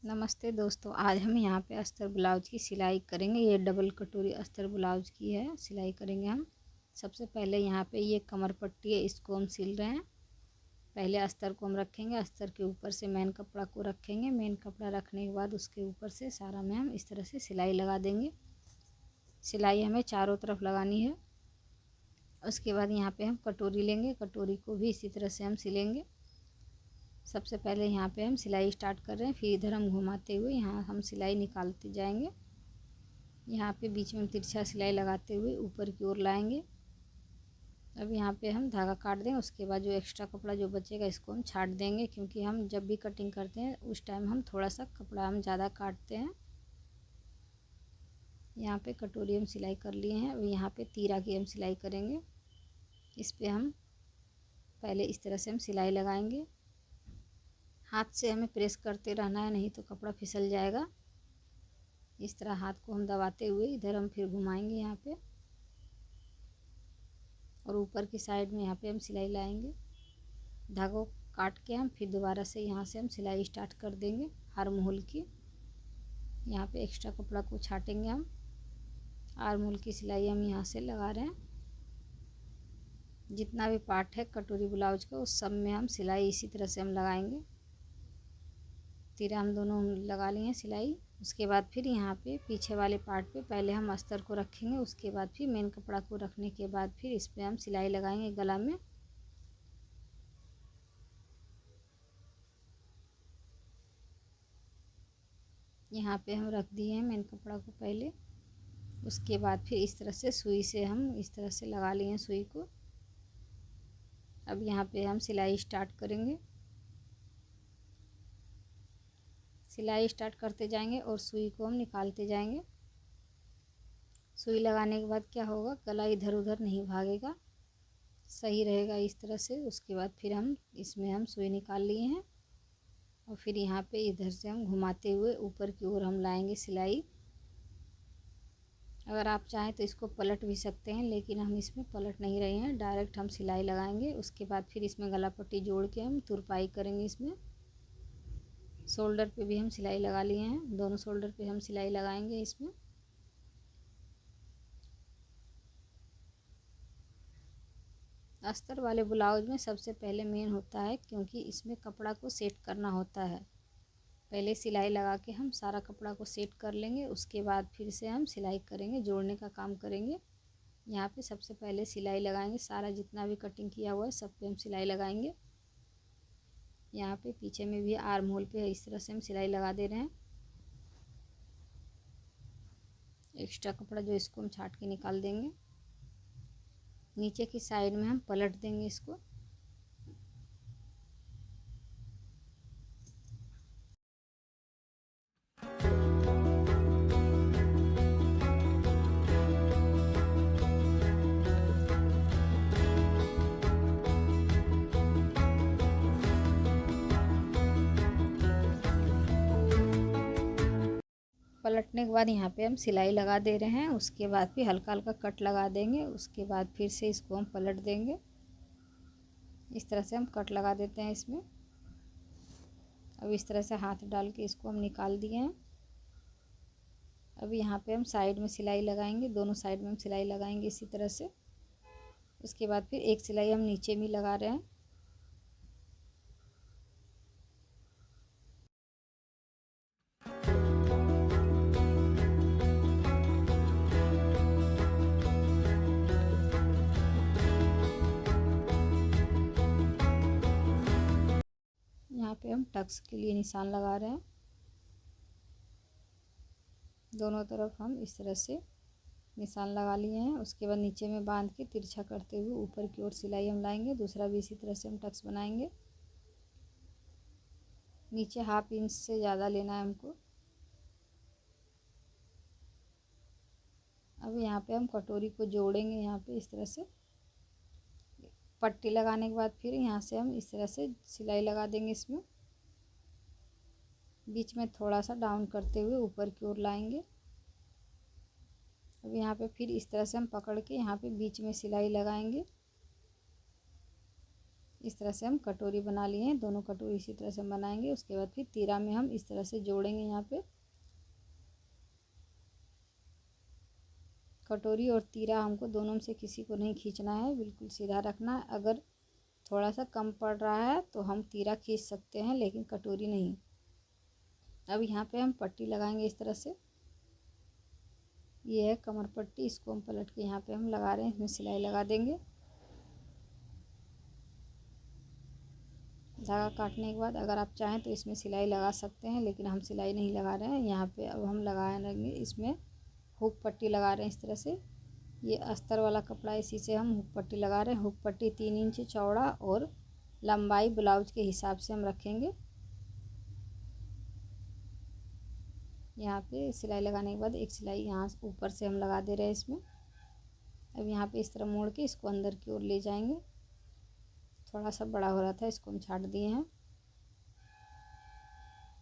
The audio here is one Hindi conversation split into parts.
नमस्ते दोस्तों, आज हम यहाँ पे अस्तर ब्लाउज की सिलाई करेंगे। ये डबल कटोरी अस्तर ब्लाउज की है, सिलाई करेंगे हम। सबसे पहले यहाँ पे ये कमर पट्टी है, इसको हम सिल रहे हैं। पहले अस्तर को हम रखेंगे, अस्तर के ऊपर से मेन कपड़ा को रखेंगे। मेन कपड़ा रखने के बाद उसके ऊपर से सारा में हम इस तरह से सिलाई लगा देंगे। सिलाई हमें चारों तरफ लगानी है। उसके बाद यहाँ पे हम कटोरी लेंगे, कटोरी को भी इसी तरह से हम सिलेंगे। सबसे पहले यहाँ पे हम सिलाई स्टार्ट कर रहे हैं, फिर इधर हम घुमाते हुए यहाँ हम सिलाई निकालते जाएंगे। यहाँ पे बीच में तिरछा सिलाई लगाते हुए ऊपर की ओर लाएंगे। अब यहाँ पे हम धागा काट देंगे। उसके बाद जो एक्स्ट्रा कपड़ा जो बचेगा इसको हम छाट देंगे, क्योंकि हम जब भी कटिंग करते हैं उस टाइम हम थोड़ा सा कपड़ा हम ज़्यादा काटते हैं। यहाँ पे कटोरी हम सिलाई कर लिए हैं। अब यहाँ पे तीरा की हम सिलाई करेंगे। इस पर हम पहले इस तरह से हम सिलाई लगाएंगे। हाथ से हमें प्रेस करते रहना है, नहीं तो कपड़ा फिसल जाएगा। इस तरह हाथ को हम दबाते हुए इधर हम फिर घुमाएंगे यहाँ पे, और ऊपर की साइड में यहाँ पे हम सिलाई लाएंगे। धागों काट के हम फिर दोबारा से यहाँ से हम सिलाई स्टार्ट कर देंगे आर्म होल की। यहाँ पे एक्स्ट्रा कपड़ा को छाटेंगे हम। आर्म होल की सिलाई हम यहाँ से लगा रहे हैं। जितना भी पार्ट है कटोरी ब्लाउज का उस सब में हम सिलाई इसी तरह से हम लगाएंगे। तीरा हम दोनों लगा लिए हैं सिलाई। उसके बाद फिर यहाँ पे पीछे वाले पार्ट पे पहले हम अस्तर को रखेंगे। उसके बाद फिर मेन कपड़ा को रखने के बाद फिर इस पर हम सिलाई लगाएंगे गला में। यहाँ पे हम रख दिए हैं मेन कपड़ा को पहले। उसके बाद फिर इस तरह से सुई से हम इस तरह से लगा लिए हैं सुई को। अब यहाँ पे हम सिलाई स्टार्ट करेंगे। सिलाई स्टार्ट करते जाएंगे और सुई को हम निकालते जाएंगे। सुई लगाने के बाद क्या होगा, गला इधर उधर नहीं भागेगा, सही रहेगा इस तरह से। उसके बाद फिर हम इसमें हम सुई निकाल लिए हैं, और फिर यहाँ पे इधर से हम घुमाते हुए ऊपर की ओर हम लाएंगे सिलाई। अगर आप चाहें तो इसको पलट भी सकते हैं, लेकिन हम इसमें पलट नहीं रहे हैं, डायरेक्ट हम सिलाई लगाएंगे। उसके बाद फिर इसमें गला पट्टी जोड़ के हम तुरपाई करेंगे। इसमें शोल्डर पे भी हम सिलाई लगा लिए हैं, दोनों शोल्डर पे हम सिलाई लगाएंगे इसमें। अस्तर वाले ब्लाउज में सबसे पहले मेन होता है, क्योंकि इसमें कपड़ा को सेट करना होता है। पहले सिलाई लगा के हम सारा कपड़ा को सेट कर लेंगे। उसके बाद फिर से हम सिलाई करेंगे, जोड़ने का काम करेंगे। यहाँ पे सबसे पहले सिलाई लगाएंगे, सारा जितना भी कटिंग किया हुआ है सब पे हम सिलाई लगाएंगे। यहाँ पे पीछे में भी आर्म होल पे इस तरह से हम सिलाई लगा दे रहे हैं। एक्स्ट्रा कपड़ा जो इसको हम छाट के निकाल देंगे। नीचे की साइड में हम पलट देंगे इसको। पलटने के बाद यहाँ पे हम सिलाई लगा दे रहे हैं। उसके बाद फिर हल्का हल्का कट लगा देंगे। उसके बाद फिर से इसको हम पलट देंगे। इस तरह से हम कट लगा देते हैं इसमें। अब इस तरह से हाथ डाल के इसको हम निकाल दिए हैं। अब यहाँ पे हम साइड में सिलाई लगाएंगे, दोनों साइड में हम सिलाई लगाएंगे इसी तरह से। उसके बाद फिर एक सिलाई हम नीचे भी लगा रहे हैं। यहाँ पे हम टक्स के लिए निशान लगा रहे हैं। दोनों तरफ हम इस तरह से निशान लगा लिए हैं। उसके बाद नीचे में बांध के तिरछा करते हुए ऊपर की ओर सिलाई हम लाएंगे। दूसरा भी इसी तरह से हम टक्स बनाएंगे। नीचे 1/2 इंच से ज़्यादा लेना है हमको। अब यहाँ पे हम कटोरी को जोड़ेंगे। यहाँ पे इस तरह से पट्टी लगाने के बाद फिर यहाँ से हम इस तरह से सिलाई लगा देंगे। इसमें बीच में थोड़ा सा डाउन करते हुए ऊपर की ओर लाएंगे। अब यहाँ पे फिर इस तरह से हम पकड़ के यहाँ पे बीच में सिलाई लगाएंगे। इस तरह से हम कटोरी बना लिए हैं, दोनों कटोरी इसी तरह से हम बनाएंगे। उसके बाद फिर तीरा में हम इस तरह से जोड़ेंगे। यहाँ पे कटोरी और तीरा हमको दोनों में से किसी को नहीं खींचना है, बिल्कुल सीधा रखना है। अगर थोड़ा सा कम पड़ रहा है तो हम तीरा खींच सकते हैं, लेकिन कटोरी नहीं। अब यहाँ पे हम पट्टी लगाएंगे इस तरह से। ये है कमर पट्टी, इसको हम पलट के यहाँ पे हम लगा रहे हैं, इसमें सिलाई लगा देंगे। धागा काटने के बाद अगर आप चाहें तो इसमें सिलाई लगा सकते हैं, लेकिन हम सिलाई नहीं लगा रहे हैं। यहाँ पे अब हम लगाएंगे, इसमें हुक पट्टी लगा रहे हैं इस तरह से। ये अस्तर वाला कपड़ा, इसी से हम हुक पट्टी लगा रहे हैं। हुक पट्टी 3 इंच चौड़ा और लंबाई ब्लाउज के हिसाब से हम रखेंगे। यहाँ पे सिलाई लगाने के बाद एक सिलाई यहाँ ऊपर से हम लगा दे रहे हैं इसमें। अब यहाँ पे इस तरह मोड़ के इसको अंदर की ओर ले जाएंगे। थोड़ा सा बड़ा हो रहा था, इसको हम छाट दिए हैं।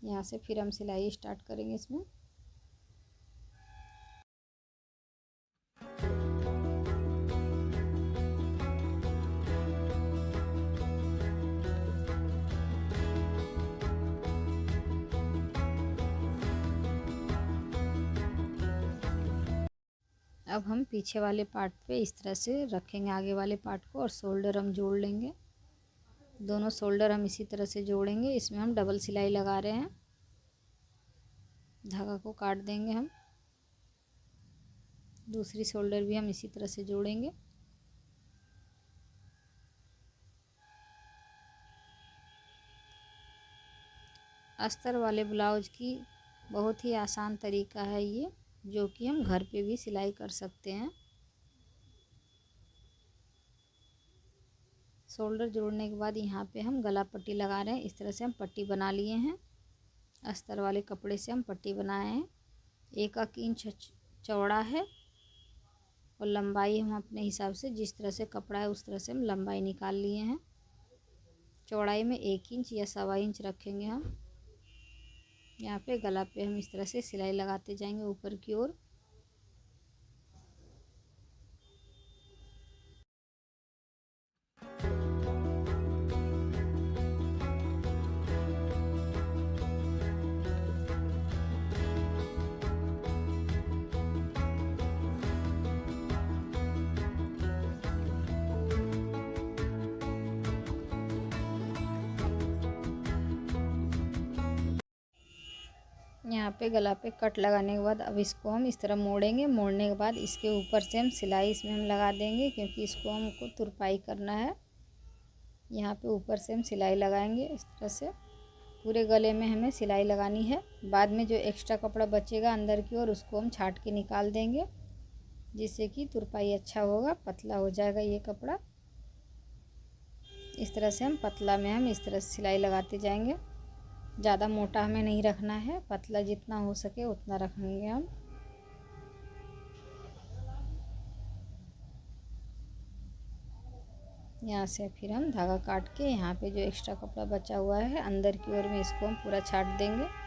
यहाँ से फिर हम सिलाई स्टार्ट करेंगे इसमें। अब हम पीछे वाले पार्ट पे इस तरह से रखेंगे आगे वाले पार्ट को, और शोल्डर हम जोड़ लेंगे। दोनों शोल्डर हम इसी तरह से जोड़ेंगे। इसमें हम डबल सिलाई लगा रहे हैं। धागा को काट देंगे हम। दूसरी शोल्डर भी हम इसी तरह से जोड़ेंगे। अस्तर वाले ब्लाउज की बहुत ही आसान तरीका है ये, जो कि हम घर पे भी सिलाई कर सकते हैं। शोल्डर जोड़ने के बाद यहाँ पे हम गला पट्टी लगा रहे हैं। इस तरह से हम पट्टी बना लिए हैं। अस्तर वाले कपड़े से हम पट्टी बनाए हैं। 1 इंच चौड़ा है और लंबाई हम अपने हिसाब से, जिस तरह से कपड़ा है उस तरह से हम लंबाई निकाल लिए हैं। चौड़ाई में 1 इंच या 1.25 इंच रखेंगे हम। यहाँ पे गला पे हम इस तरह से सिलाई लगाते जाएंगे ऊपर की ओर। यहाँ पे गला पे कट लगाने के बाद अब इसको हम इस तरह मोड़ेंगे। मोड़ने के बाद इसके ऊपर से हम सिलाई इसमें हम लगा देंगे, क्योंकि इसको हमको तुरपाई करना है। यहाँ पे ऊपर से हम सिलाई लगाएंगे इस तरह से। पूरे गले में हमें सिलाई लगानी है। बाद में जो एक्स्ट्रा कपड़ा बचेगा अंदर की ओर, उसको हम छाट के निकाल देंगे, जिससे कि तुरपाई अच्छा होगा, पतला हो जाएगा ये कपड़ा। इस तरह से हम पतला में हम इस तरह से सिलाई लगाते जाएंगे। ज़्यादा मोटा हमें नहीं रखना है, पतला जितना हो सके उतना रखेंगे हम। यहाँ से फिर हम धागा काट के यहाँ पे जो एक्स्ट्रा कपड़ा बचा हुआ है अंदर की ओर में, इसको हम पूरा छाट देंगे।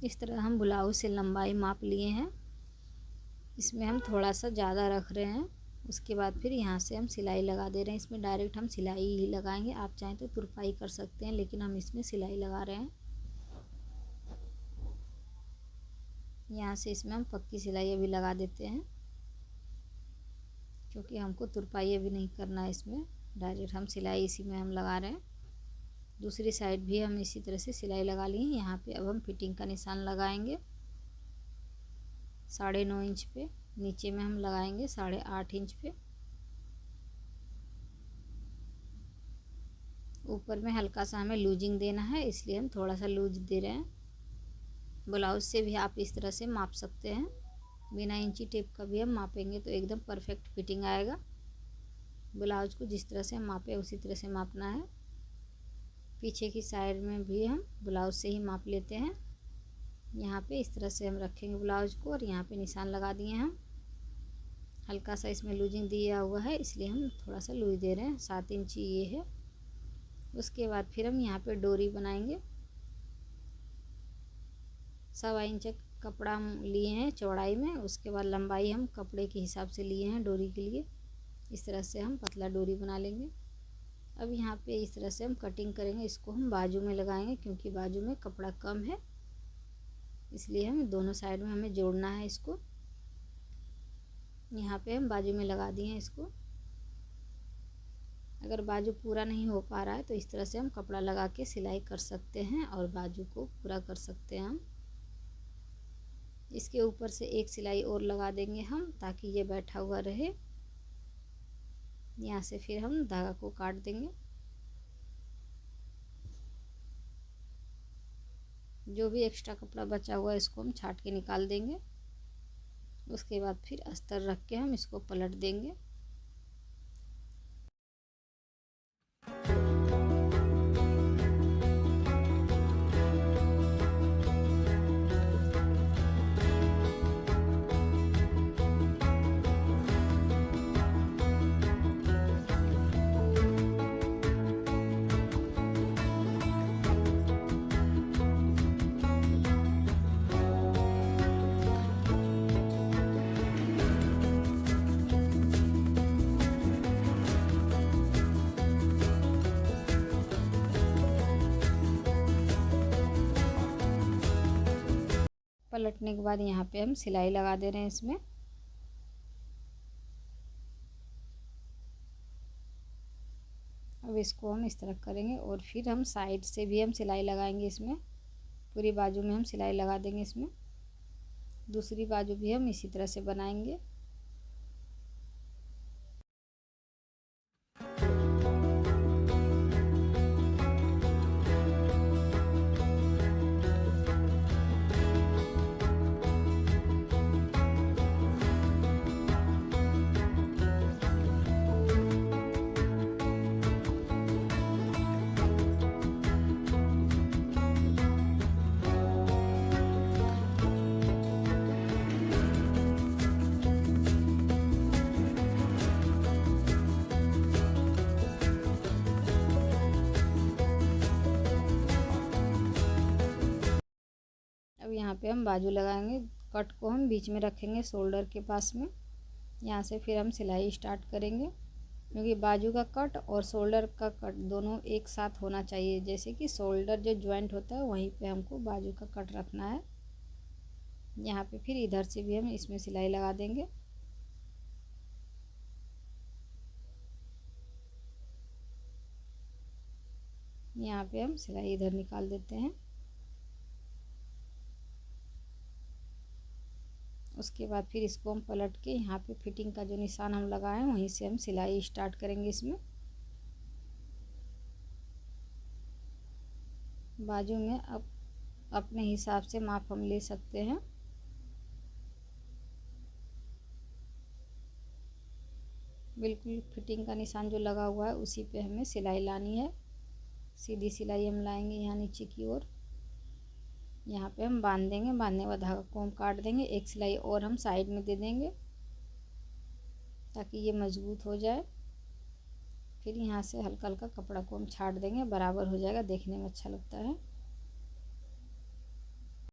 इस तरह हम ब्लाउज से लंबाई माप लिए हैं। इसमें हम थोड़ा सा ज़्यादा रख रहे हैं। उसके बाद फिर यहाँ से हम सिलाई लगा दे रहे हैं। इसमें डायरेक्ट हम सिलाई ही लगाएंगे। आप चाहें तो तुरपाई कर सकते हैं, लेकिन हम इसमें सिलाई लगा रहे हैं। यहाँ से इसमें हम पक्की सिलाई अभी लगा देते हैं, क्योंकि हमको तुरपाई अभी नहीं करना है। इसमें डायरेक्ट हम सिलाई इसी में हम लगा रहे हैं। दूसरी साइड भी हम इसी तरह से सिलाई लगा ली है। यहाँ पे अब हम फिटिंग का निशान लगाएंगे 9.5 इंच पे। नीचे में हम लगाएंगे 8.5 इंच पे। ऊपर में हल्का सा हमें लूजिंग देना है, इसलिए हम थोड़ा सा लूज दे रहे हैं। ब्लाउज से भी आप इस तरह से माप सकते हैं। बिना इंची टेप का भी हम मापेंगे तो एकदम परफेक्ट फिटिंग आएगा। ब्लाउज को जिस तरह से हम मापे उसी तरह से मापना है। पीछे की साइड में भी हम ब्लाउज से ही माप लेते हैं। यहाँ पे इस तरह से हम रखेंगे ब्लाउज को और यहाँ पे निशान लगा दिए हम। हल्का सा इसमें लूजिंग दिया हुआ है इसलिए हम थोड़ा सा लूज दे रहे हैं, 7 इंची ये है। उसके बाद फिर हम यहाँ पे डोरी बनाएंगे। 1.25 इंच कपड़ा हम लिए हैं चौड़ाई में, उसके बाद लंबाई हम कपड़े के हिसाब से लिए हैं डोरी के लिए। इस तरह से हम पतला डोरी बना लेंगे। अब यहाँ पे इस तरह से हम कटिंग करेंगे, इसको हम बाजू में लगाएंगे क्योंकि बाजू में कपड़ा कम है, इसलिए हम दोनों साइड में हमें जोड़ना है इसको। यहाँ पे हम बाजू में लगा दिए हैं इसको। अगर बाजू पूरा नहीं हो पा रहा है तो इस तरह से हम कपड़ा लगा के सिलाई कर सकते हैं और बाजू को पूरा कर सकते हैं हम। इसके ऊपर से एक सिलाई और लगा देंगे हम ताकि ये बैठा हुआ रहे। यहाँ से फिर हम धागा को काट देंगे। जो भी एक्स्ट्रा कपड़ा बचा हुआ है इसको हम छाट के निकाल देंगे। उसके बाद फिर अस्तर रख के हम इसको पलट देंगे। पलटने के बाद यहाँ पे हम सिलाई लगा दे रहे हैं इसमें। अब इसको हम इस तरह करेंगे और फिर हम साइड से भी हम सिलाई लगाएंगे इसमें। पूरी बाजू में हम सिलाई लगा देंगे इसमें। दूसरी बाजू भी हम इसी तरह से बनाएंगे। अब यहाँ पे हम बाजू लगाएंगे। कट को हम बीच में रखेंगे शोल्डर के पास में। यहाँ से फिर हम सिलाई स्टार्ट करेंगे क्योंकि बाजू का कट और शोल्डर का कट दोनों एक साथ होना चाहिए। जैसे कि शोल्डर जो जॉइंट होता है वहीं पे हमको बाजू का कट रखना है। यहाँ पे फिर इधर से भी हम इसमें सिलाई लगा देंगे। यहाँ पे हम सिलाई इधर निकाल देते हैं। उसके बाद फिर इसको हम पलट के यहाँ पे फिटिंग का जो निशान हम लगाए हैं वहीं से हम सिलाई स्टार्ट करेंगे इसमें। बाजू में अब अपने हिसाब से माप हम ले सकते हैं। बिल्कुल फिटिंग का निशान जो लगा हुआ है उसी पे हमें सिलाई लानी है। सीधी सिलाई हम लाएंगे यहाँ नीचे की ओर। यहाँ पे हम बांध देंगे। बांधने के बाद धागा को हम काट देंगे। एक सिलाई और हम साइड में दे देंगे ताकि ये मजबूत हो जाए। फिर यहाँ से हल्का हल्का कपड़ा को हम छाट देंगे, बराबर हो जाएगा, देखने में अच्छा लगता है।